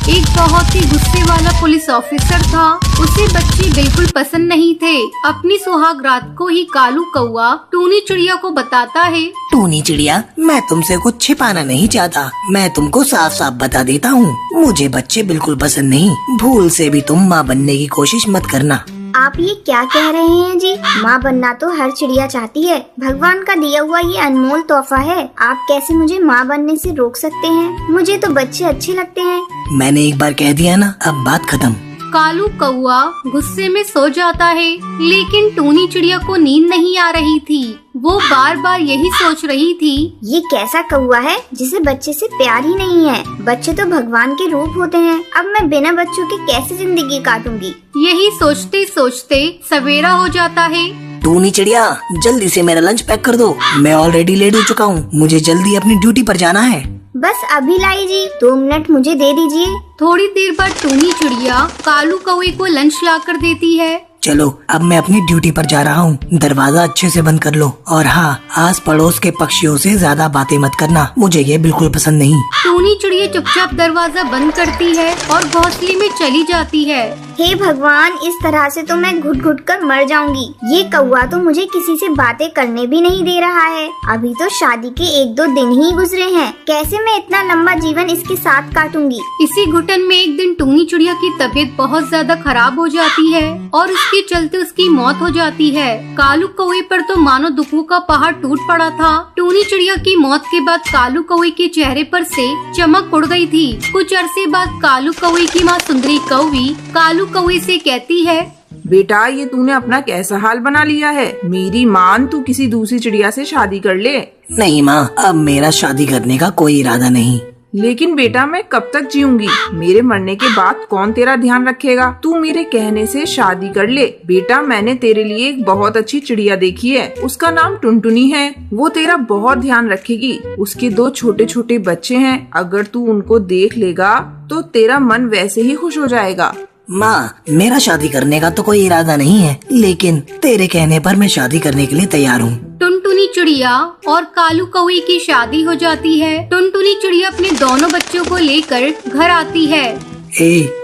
एक बहुत ही गुस्से वाला पुलिस ऑफिसर था। उसे बच्चे बिल्कुल पसंद नहीं थे। अपनी सुहाग रात को ही कालू कौआ टूनी चिड़िया को बताता है, टूनी चिड़िया, मैं तुमसे कुछ छिपाना नहीं चाहता। मैं तुमको साफ साफ बता देता हूँ, मुझे बच्चे बिल्कुल पसंद नहीं। भूल से भी तुम माँ बनने की कोशिश मत करना। आप ये क्या कह रहे हैं जी? माँ बनना तो हर चिड़िया चाहती है। भगवान का दिया हुआ ये अनमोल तोहफा है। आप कैसे मुझे माँ बनने से रोक सकते हैं? मुझे तो बच्चे अच्छे लगते हैं। मैंने एक बार कह दिया ना, अब बात खत्म। कालू कौआ गुस्से में सो जाता है, लेकिन टूनी चिड़िया को नींद नहीं आ रही थी। वो बार बार यही सोच रही थी, ये कैसा कौआ है जिसे बच्चे से प्यार ही नहीं है। बच्चे तो भगवान के रूप होते हैं। अब मैं बिना बच्चों के कैसे जिंदगी काटूंगी? यही सोचते सोचते सवेरा हो जाता है। टूनी चिड़िया, जल्दी से मेरा लंच पैक कर दो। मैं ऑलरेडी लेट हो चुका हूँ, मुझे जल्दी अपनी ड्यूटी पर जाना है। बस अभी लाई जी, 2 मिनट मुझे दे दीजिए। थोड़ी देर बाद टूनी चिड़िया कालू कौवे को लंच लाकर देती है। चलो, अब मैं अपनी ड्यूटी पर जा रहा हूँ। दरवाजा अच्छे से बंद कर लो, और हाँ, आस पड़ोस के पक्षियों से ज्यादा बातें मत करना, मुझे ये बिल्कुल पसंद नहीं। टूनी चिड़िया चुपचाप दरवाजा बंद करती है और घोंसले में चली जाती है। हे भगवान, इस तरह से तो मैं घुट घुट कर मर जाऊंगी। ये कौआ तो मुझे किसी से बातें करने भी नहीं दे रहा है। अभी तो शादी के 1-2 दिन ही गुजरे हैं। कैसे मैं इतना लंबा जीवन इसके साथ काटूंगी? इसी घुटन में एक दिन टूनी चिड़िया की तबीयत बहुत ज्यादा खराब हो जाती है और उसके चलते उसकी मौत हो जाती है। कालू कौवे पर तो मानो दुखों का पहाड़ टूट पड़ा था। टूनी चिड़िया की मौत के बाद कालू कौवे के चेहरे पर से चमक उड़ गई थी। कुछ अरसे बाद कालू कौवे की माँ सुंदरी कौवी कालू कौवे से कहती है, बेटा, ये तूने अपना कैसा हाल बना लिया है। मेरी मान, तू किसी दूसरी चिड़िया से शादी कर ले। नहीं माँ, अब मेरा शादी करने का कोई इरादा नहीं। लेकिन बेटा, मैं कब तक जीऊंगी? मेरे मरने के बाद कौन तेरा ध्यान रखेगा? तू मेरे कहने से शादी कर ले। बेटा, मैंने तेरे लिए एक बहुत अच्छी चिड़िया देखी है। उसका नाम टुनटुनी है। वो तेरा बहुत ध्यान रखेगी। उसके 2 छोटे छोटे बच्चे हैं। अगर तू उनको देख लेगा तो तेरा मन वैसे ही खुश हो जाएगा। माँ, मेरा शादी करने का तो कोई इरादा नहीं है, लेकिन तेरे कहने पर मैं शादी करने के लिए तैयार हूँ। टुनटुनी चिड़िया और कालू कौवे की शादी हो जाती है। टुनटुनी चिड़िया अपने दोनों बच्चों को लेकर घर आती है।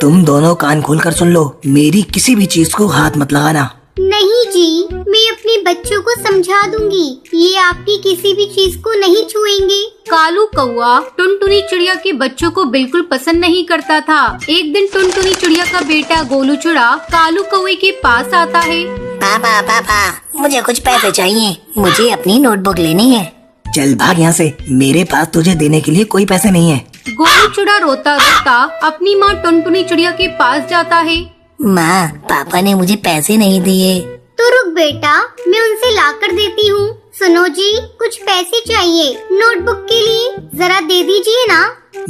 तुम दोनों कान खोलकर सुन लो, मेरी किसी भी चीज को हाथ मत लगाना। नहीं जी, मैं अपने बच्चों को समझा दूंगी। ये आपकी किसी भी चीज को नहीं छुएंगे। कालू कौआ टुनटुनी चिड़िया के बच्चों को बिल्कुल पसंद नहीं करता था। एक दिन टुनटुनी चिड़िया का बेटा गोलू चिड़ा कालू कौवे के पास आता है। पापा, मुझे कुछ पैसे चाहिए, मुझे अपनी नोटबुक लेनी है। चल भाग यहाँ से, मेरे पास तुझे देने के लिए कोई पैसे नहीं है। गोलू चिड़ा रोता रोता अपनी माँ टुनटुनी चिड़िया के पास जाता है। माँ, पापा ने मुझे पैसे नहीं दिए। तो रुक बेटा, मैं उनसे लाकर देती हूँ। सुनो जी, कुछ पैसे चाहिए नोटबुक के लिए, जरा दे दीजिए ना।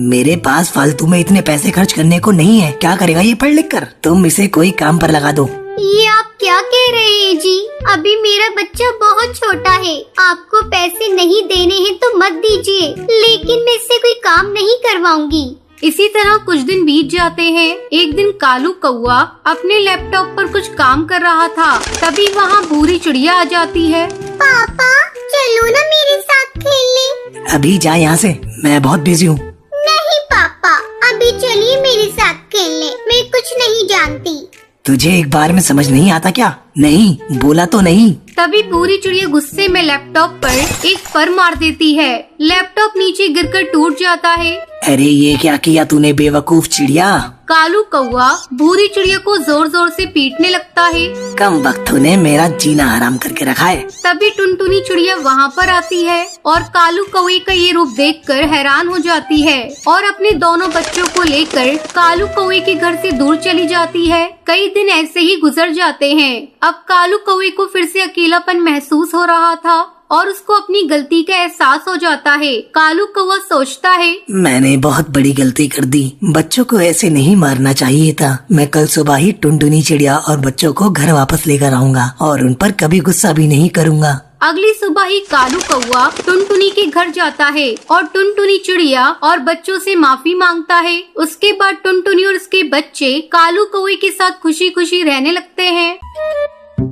मेरे पास फालतू में इतने पैसे खर्च करने को नहीं है। क्या करेगा ये पढ़ लिख कर? तुम इसे कोई काम पर लगा दो। ये आप क्या कह रहे हैं जी? अभी मेरा बच्चा बहुत छोटा है। आपको पैसे नहीं देने हैं तो मत दीजिए, लेकिन मैं इससे कोई काम नहीं करवाऊंगी। इसी तरह कुछ दिन बीत जाते हैं। एक दिन कालू कौआ अपने लैपटॉप पर कुछ काम कर रहा था। तभी वहाँ भूरी चिड़िया आ जाती है। पापा, चलो ना मेरे साथ खेलने। अभी जा यहाँ से, मैं बहुत बिजी हूँ। नहीं पापा, अभी चलिए मेरे साथ खेलने। मैं कुछ नहीं जानती। तुझे एक बार में समझ नहीं आता क्या? नहीं बोला तो नहीं। तभी पूरी चिड़िया गुस्से में लैपटॉप पर एक फर मार देती है। लैपटॉप नीचे गिरकर टूट जाता है। अरे ये क्या किया तूने बेवकूफ चिड़िया? कालू कौआ भूरी चिड़िया को जोर जोर से पीटने लगता है। कम वक्त तूने मेरा जीना हराम करके रखा है। तभी टुनटुनी चिड़िया वहाँ पर आती है और कालू कौवे का ये रूप देखकर हैरान हो जाती है और अपने दोनों बच्चों को लेकर कालू कौवे के घर से दूर चली जाती है। कई दिन ऐसे ही गुजर जाते हैं। अब कालू कौवे को फिर से अकेलापन महसूस हो रहा था और उसको अपनी गलती का एहसास हो जाता है। कालू कौवा सोचता है, मैंने बहुत बड़ी गलती कर दी। बच्चों को ऐसे नहीं मारना चाहिए था। मैं कल सुबह ही टुनटुनी चिड़िया और बच्चों को घर वापस लेकर आऊंगा और उन पर कभी गुस्सा भी नहीं करूंगा। अगली सुबह ही कालू कौवा टुनटुनी के घर जाता है और टुनटुनी चिड़िया और बच्चों से माफी मांगता है। उसके बाद टुनटुनी और उसके बच्चे कालू कौवे के साथ खुशी खुशी रहने लगते हैं।